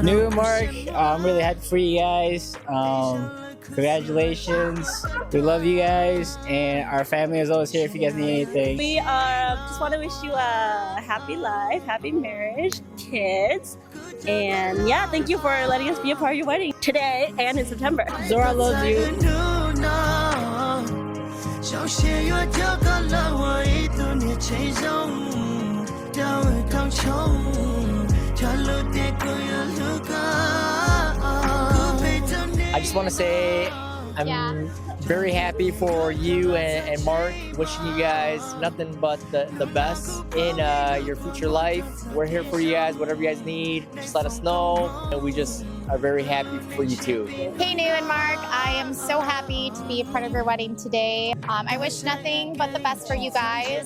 New Mark, I'm really happy for you guys. Congratulations. We love you guys, and our family is always here if you guys need anything. We just want to wish you a happy life, happy marriage, kids, and yeah, thank you for letting us be a part of your wedding today and in September. Zora loves you. I just want to say I'm very happy for you and Mark. Wishing you guys nothing but the best in your future life. We're here for you guys. Whatever you guys need, just let us know. And we just are very happy for you too. Hey, New and Mark. I am so happy to be a part of your wedding today. I wish nothing but the best for you guys.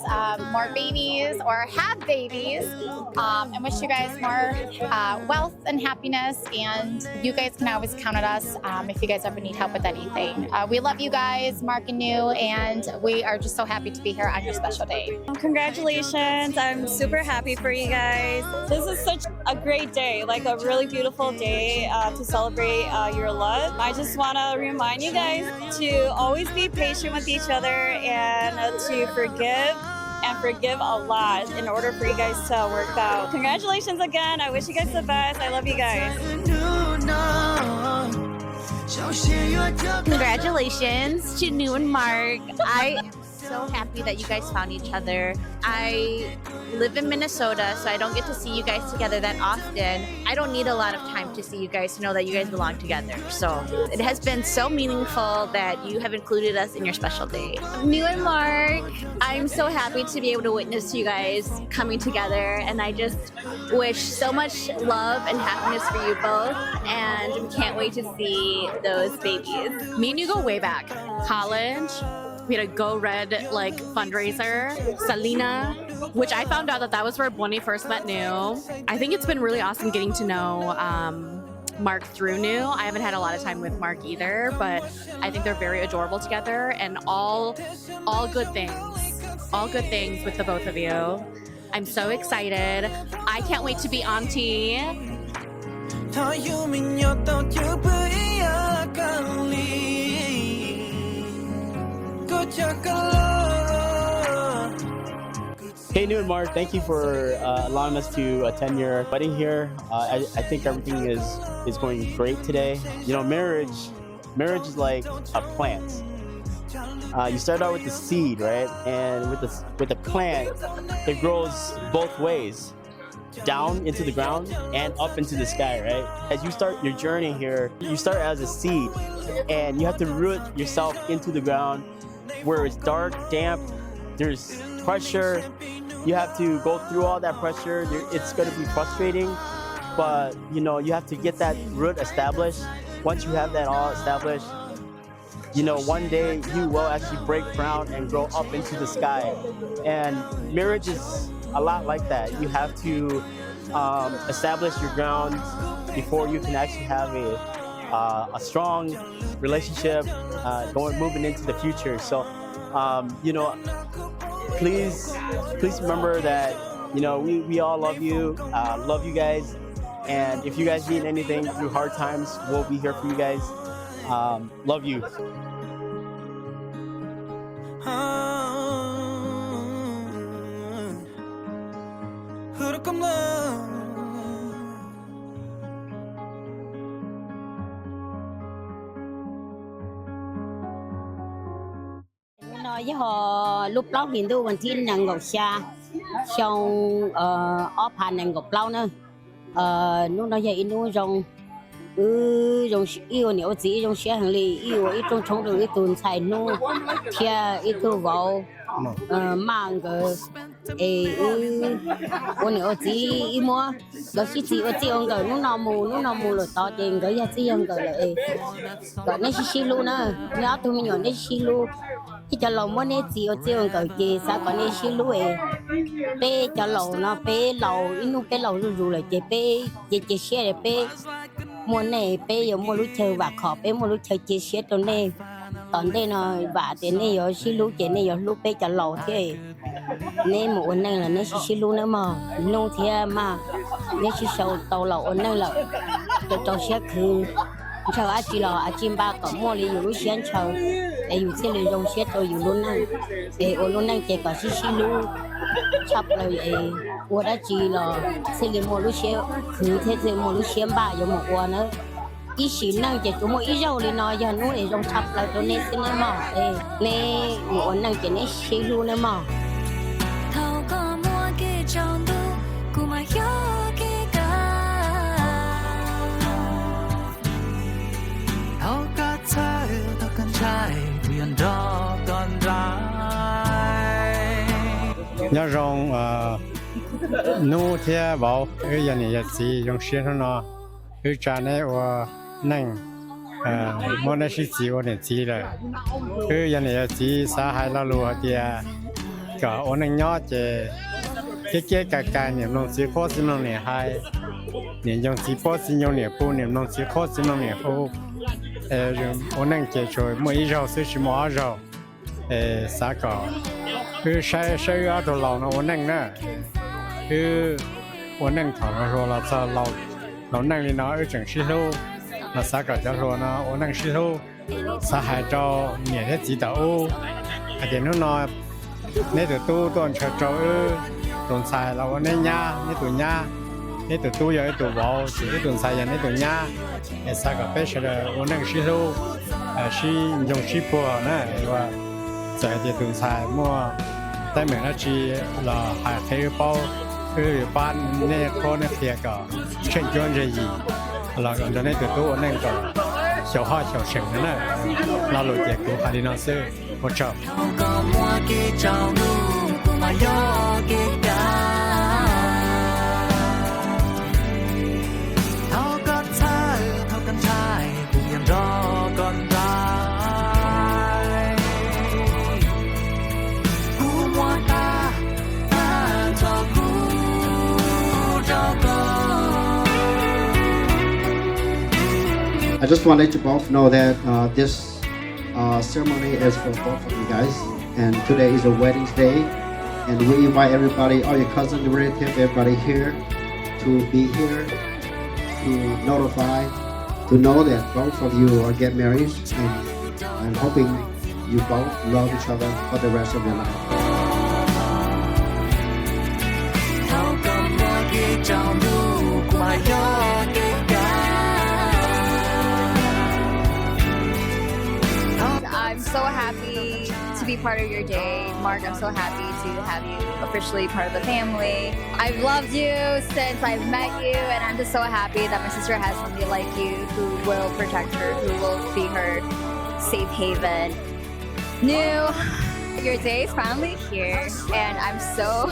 More babies or have babies. And wish you guys more wealth and happiness. And you guys can always count on us if you guys ever need help with anything. We love you guys, Mark and New, and we are just so happy to be here on your special day. Congratulations. I'm super happy for you guys. This is such a great day, like a really beautiful day to celebrate your love. I just want to remind you guys to always be patient with each other and to forgive a lot in order for you guys to work out. Congratulations again. I wish you guys the best. I love you guys. Congratulations to New and Mark. I'm so happy that you guys found each other. I live in Minnesota, so I don't get to see you guys together that often. I don't need a lot of time to see you guys to know that you guys belong together. So it has been so meaningful that you have included us in your special day. New and Mark, I'm so happy to be able to witness you guys coming together, and I just wish so much love and happiness for you both, and we can't wait to see those babies. Me and you go way back. College. We had a Go Red fundraiser, Selena, which I found out that was where Bonnie first met New. I think it's been really awesome getting to know Mark through New. I haven't had a lot of time with Mark either, but I think they're very adorable together, and all good things. All good things with the both of you. I'm so excited. I can't wait to be auntie. Hey, New and Mark, thank you for allowing us to attend your wedding here. I think everything is going great today. You know, marriage is like a plant. You start out with the seed, right? And with the plant, it grows both ways, down into the ground and up into the sky, right? As you start your journey here, you start as a seed, and you have to root yourself into the ground where it's dark, damp, there's pressure. You have to go through all that pressure. It's going to be frustrating, but you know, you have to get that root established. Once you have that all established, you know, one day you will actually break ground and grow up into the sky. And marriage is a lot like that. You have to establish your ground before you can actually have a strong relationship moving into the future. So, you know, please remember that, you know, we all love you guys. And if you guys need anything through hard times, we'll be here for you guys. Love you. với họ lúc lâu hiện tại vẫn tin rằng ngọc xa xong ở pan rằng ngọc lâu nữa nó nói vậy nó rong rong yêu nhiều gì rong xe hàng lì yêu ít trong trong rồi ít tuần xài nó theo ít tu vào mang cái ôn nhiều gì ít mua đó chỉ ở chỉ ông cái nó nằm mù rồi to tiền cái gì ông cái là nó chỉ luôn nữa nhớ tụi mình nhỏ nó chỉ luôn cái cho lòng muốn này chỉ ở chỉ ông cái sao còn này chỉ luôn bé cho lầu nó bé lầu inu bé lầu rù lại chế xe để bé mua này bé giờ mua lúc chơi và khó bé mua lúc chơi chế xe tao này tận đây nó và tiền này giờ xí lúc chế này giờ lúc bé cho lầu thế nên một ôn này là nên xí lúc nữa mà nông thế mà nên xí sầu tàu lầu ôn này là tàu xe cứ chờ anh chị lo anh chị ba có mua đi lúc sáng chờ để dù xe lên dòng xe tôi dù luôn này để ôn luôn này chỉ có xí lúc sắp rồi ôn đã chị lo xe lên mua lúc xe cứ thế thì mua lúc sáng ba giờ một ôn nữa ý xí năng chỉ chúng một ý dầu đi nói giờ nó để dòng sắp lại tôi nên xin em mà nên một ôn năng chỉ nên xí luôn em mà nhớ rằng nu thế bảo cái nhà này gì dùng xe nó cái cha này và năng mua nó sẽ gì và này gì rồi cái nhà này gì xã hội là lúa thì cả ông năng nhớ chỉ cái niệm nông sĩ khó sinh nông này hay niệm dùng sĩ khó sinh nông này phụ niệm nông sĩ khó sinh nông này phụ ông năng chỉ cho mỗi rau sẽ chỉ mỗi rau xã cóคือใช้อาตัวเราเนาะวันนั่งนะคือวันนั่งถอนเราเราจะเรานั่งนี่เนาะจังชิโร่เราสักก็จะรัวเนาะวันนั่งชิโร่สหายเจ้าเนี่ยที่จีต่ออาจจะนู้นเนาะในตัวต้นเชิดเจ้าต้นสายเราในหญ้าในตัวหญ้าในตัวอย่างในตัววอลในต้นสายอย่างในตัวหญ้าสักก็เป็นเชิดวันนั่งชิโร่ชิยงชิปัวนะว่า在这顿菜么，在每个季了还可以包，可以把那个那些个成全着伊，了个那个多那个小花小生的呢，那路结果还得那是我找。I just want to let you both know that this ceremony is for both of you guys, and today is a wedding day, and we invite everybody, all your cousins, relatives, everybody here to be here to notify, to know that both of you are get married, and I'm hoping you both love each other for the rest of your life. I'm so happy to be part of your day. Mark, I'm so happy to have you officially part of the family. I've loved you since I've met you, and I'm just so happy that my sister has somebody like you who will protect her, who will be her safe haven. Your day is finally here, and I'm so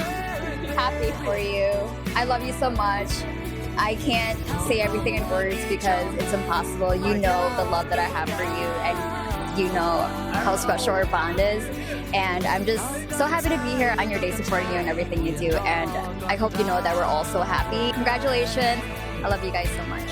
happy for you. I love you so much. I can't say everything in words because it's impossible. You know the love that I have for you, and you know how special our bond is, and I'm just so happy to be here on your day supporting you and everything you do, and I hope you know that we're all so happy. Congratulations. I love you guys so much.